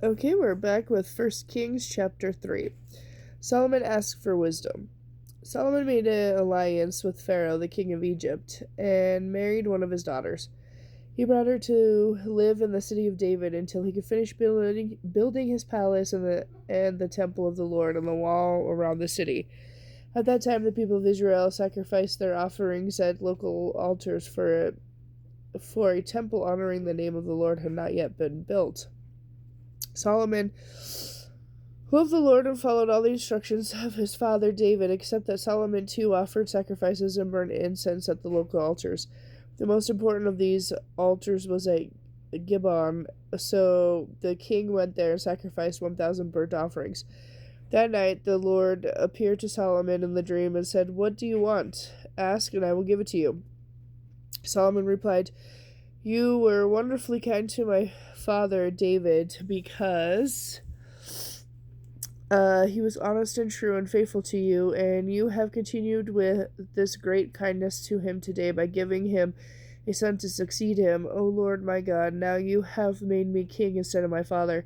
Okay, we're back with First Kings chapter 3. Solomon asked for wisdom. Solomon made an alliance with Pharaoh, the king of Egypt, and married one of his daughters. He brought her to live in the city of David until he could finish building his palace and the temple of the Lord and the wall around the city. At that time, the people of Israel sacrificed their offerings at local altars for a temple honoring the name of the Lord had not yet been built. Solomon loved the Lord and followed all the instructions of his father David, except that Solomon too offered sacrifices and burned incense at the local altars. The most important of these altars was at Gibeon, so the king went there and sacrificed 1,000 burnt offerings. That night the Lord appeared to Solomon in the dream and said, "What do you want? Ask, and I will give it to you." Solomon replied, "You were wonderfully kind to my father David because he was honest and true and faithful to you, and you have continued with this great kindness to him today by giving him a son to succeed him. O Lord my God, now you have made me king instead of my father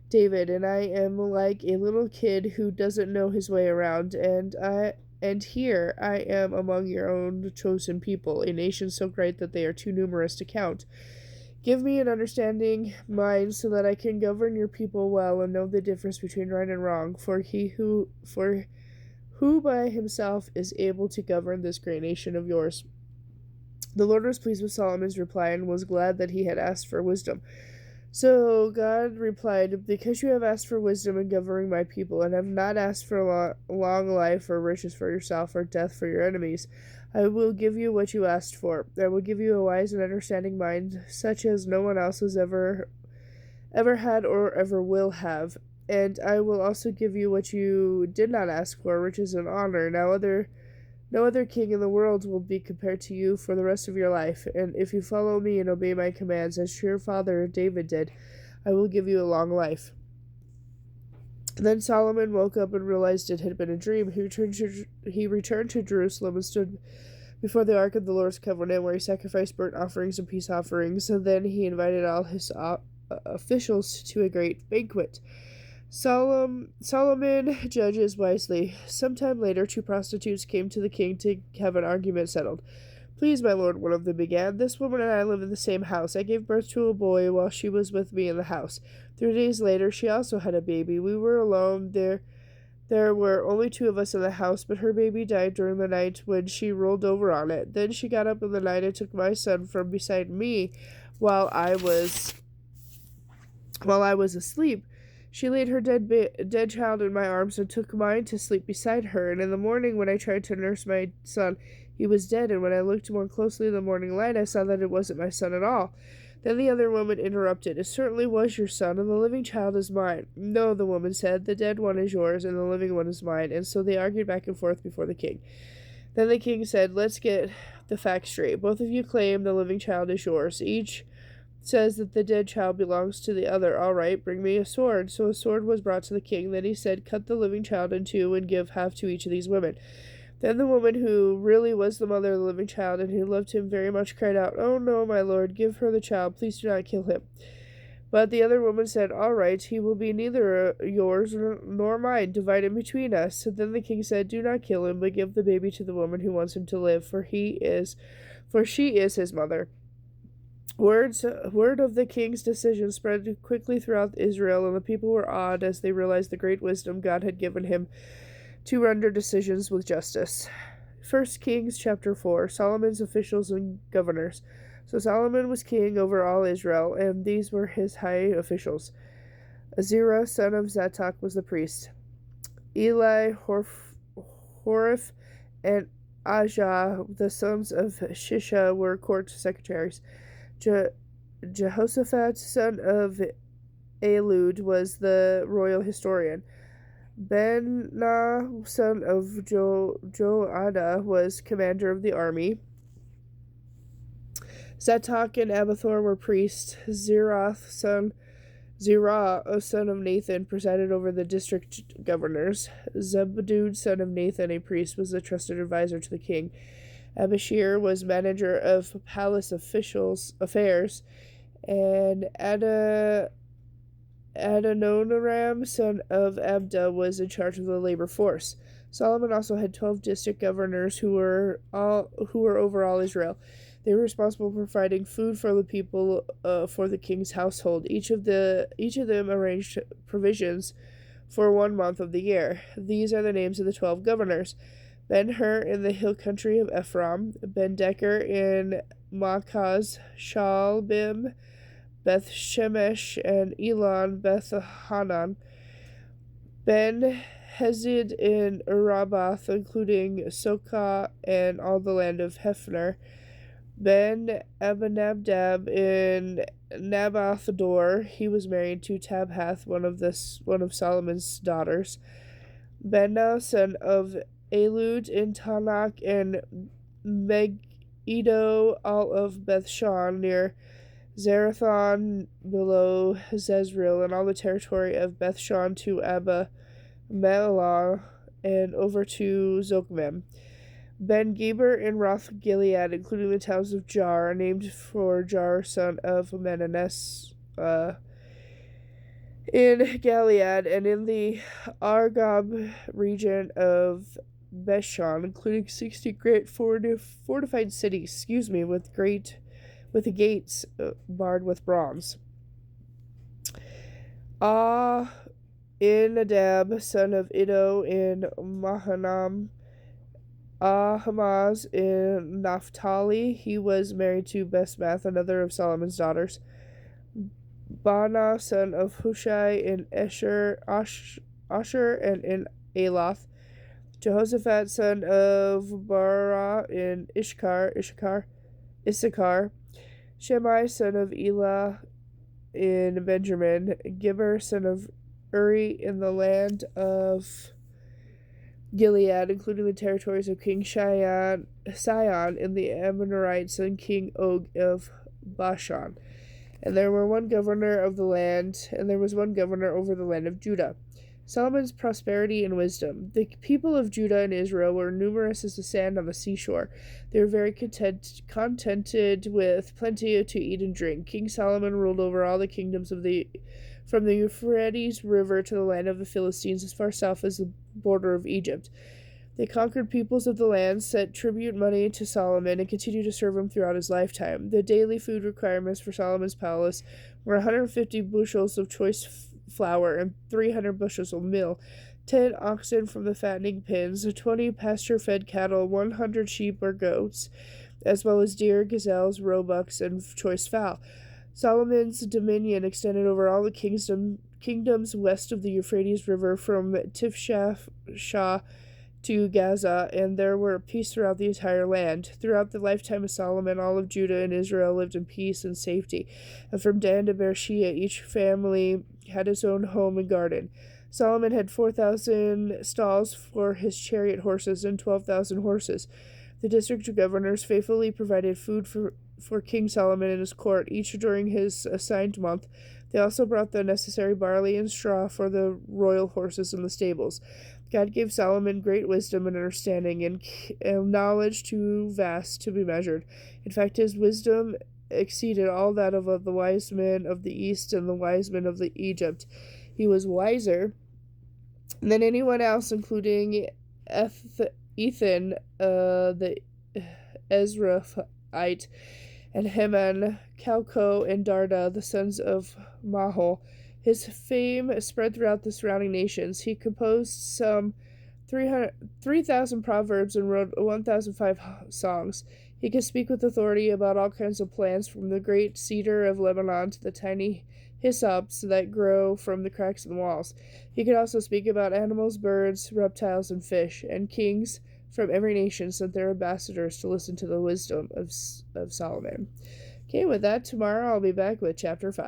David, and I am like a little kid who doesn't know his way around, and here I am among your own chosen people, a nation so great that they are too numerous to count. Give me an understanding mind so that I can govern your people well and know the difference between right and wrong, for who by himself is able to govern this great nation of yours." The Lord was pleased with Solomon's reply and was glad that he had asked for wisdom. So God replied, "Because you have asked for wisdom in governing my people, and have not asked for long life or riches for yourself or death for your enemies, I will give you what you asked for. I will give you a wise and understanding mind, such as no one else has ever had or ever will have. And I will also give you what you did not ask for, riches and honor. No other king in the world will be compared to you for the rest of your life, and if you follow me and obey my commands, as your father David did, I will give you a long life." Then Solomon woke up and realized it had been a dream. He returned to Jerusalem and stood before the ark of the Lord's covenant, where he sacrificed burnt offerings and peace offerings, and then he invited all his officials to a great banquet. Solomon judges wisely. Sometime later, two prostitutes came to the king to have an argument settled. "Please, my lord," one of them began, "this woman and I live in the same house. I gave birth to a boy while she was with me in the house. 3 days later, she also had a baby. We were alone there. There were only two of us in the house, but her baby died during the night when she rolled over on it. Then she got up in the night and took my son from beside me while I was asleep. She laid her dead child in my arms and took mine to sleep beside her. And in the morning, when I tried to nurse my son, he was dead. And when I looked more closely in the morning light, I saw that it wasn't my son at all." Then the other woman interrupted, "It certainly was your son, and the living child is mine." "No," the woman said, "the dead one is yours, and the living one is mine." And so they argued back and forth before the king. Then the king said, "Let's get the facts straight. Both of you claim the living child is yours. Each says that the dead child belongs to the other. All right, bring me a sword." So a sword was brought to the king. Then he said, "Cut the living child in two and give half to each of these women." Then the woman who really was the mother of the living child and who loved him very much cried out, "Oh no, my lord, give her the child. Please do not kill him." But the other woman said, "All right, he will be neither yours nor mine. Divide him between us." So then the king said, "Do not kill him, but give the baby to the woman who wants him to live, for she is his mother." Word of the king's decision spread quickly throughout Israel, and the people were awed as they realized the great wisdom God had given him to render decisions with justice. First Kings chapter 4. Solomon's officials and governors. So Solomon was king over all Israel, and these were his high officials. Azirah, son of Zadok, was the priest. Eli, Horiph, and Ajah, the sons of Shisha, were court secretaries. Jehoshaphat, son of Elud, was the royal historian. Benah, son of Joada, was commander of the army. Zadok and Abiathar were priests. Zerah, son of Nathan, presided over the district governors. Zebudun, son of Nathan, a priest, was the trusted advisor to the king. Abishir was manager of palace affairs, and Adoniram, son of Abda, was in charge of the labor force. Solomon also had 12 district governors who were over all Israel. They were responsible for providing food for the people for the king's household. Each of them arranged provisions for 1 month of the year. These are the names of the 12 governors: Ben-Hur in the hill country of Ephraim, Ben-Decker in Makaz, Shalbim, Beth-Shemesh, and Elon, Beth-Hanan, Ben-Hezid in Rabath, including Sokah and all the land of Hefner, Ben-Abinadab in Nabath Dor. He was married to Tabhath, one of Solomon's daughters. Benna, son of Elud in Tanakh, and Megiddo, all of Bethshan, near Zerathon below Zezreel, and all the territory of Bethshan to Abba Melah, and over to Zokmem. Ben-Geber in Roth Gilead, including the towns of Jar, named for Jar, son of Menanes, in Gilead, and in the Argob region of Bashan, including 60 great fortified cities, with the gates barred with bronze. Nadab, son of Iddo in Mahanam, Ahmaz in Naphtali. He was married to Basmath, another of Solomon's daughters. Bana, son of Hushai in Asher, and in Elath. Jehoshaphat, son of Bara in Issachar. Shemai, son of Elah in Benjamin. Gibber, son of Uri in the land of Gilead, including the territories of King Sihon in the Amorites, and King Og of Bashan. And there was one governor over the land of Judah. Solomon's prosperity and wisdom. The people of Judah and Israel were numerous as the sand on the seashore. They were very contented with plenty to eat and drink. King Solomon ruled over all the kingdoms from the Euphrates River to the land of the Philistines, as far south as the border of Egypt. They conquered peoples of the land, sent tribute money to Solomon, and continued to serve him throughout his lifetime. The daily food requirements for Solomon's palace were 150 bushels of choice flour and 300 bushels of meal, 10 oxen from the fattening pens, 20 pasture-fed cattle, 100 sheep or goats, as well as deer, gazelles, roebucks, and choice fowl. Solomon's dominion extended over all the kingdoms west of the Euphrates River, from Tifshah to Gaza, and there were peace throughout the entire land. Throughout the lifetime of Solomon, all of Judah and Israel lived in peace and safety, and from Dan to Beersheba, each family had its own home and garden. Solomon had 4,000 stalls for his chariot horses and 12,000 horses. The district governors faithfully provided food for King Solomon and his court, each during his assigned month. They also brought the necessary barley and straw for the royal horses in the stables. God gave Solomon great wisdom and understanding, and knowledge too vast to be measured. In fact, his wisdom exceeded all that of the wise men of the East and the wise men of Egypt. He was wiser than anyone else, including Ethan, the Ezraite, and Heman, Calco, and Darda, the sons of Mahol. His fame spread throughout the surrounding nations. He composed some 3,000 proverbs and wrote 1,005 songs. He could speak with authority about all kinds of plants, from the great cedar of Lebanon to the tiny hyssops that grow from the cracks in the walls. He could also speak about animals, birds, reptiles, and fish, and kings from every nation sent their ambassadors to listen to the wisdom of Solomon. Okay, with that, tomorrow I'll be back with chapter 5.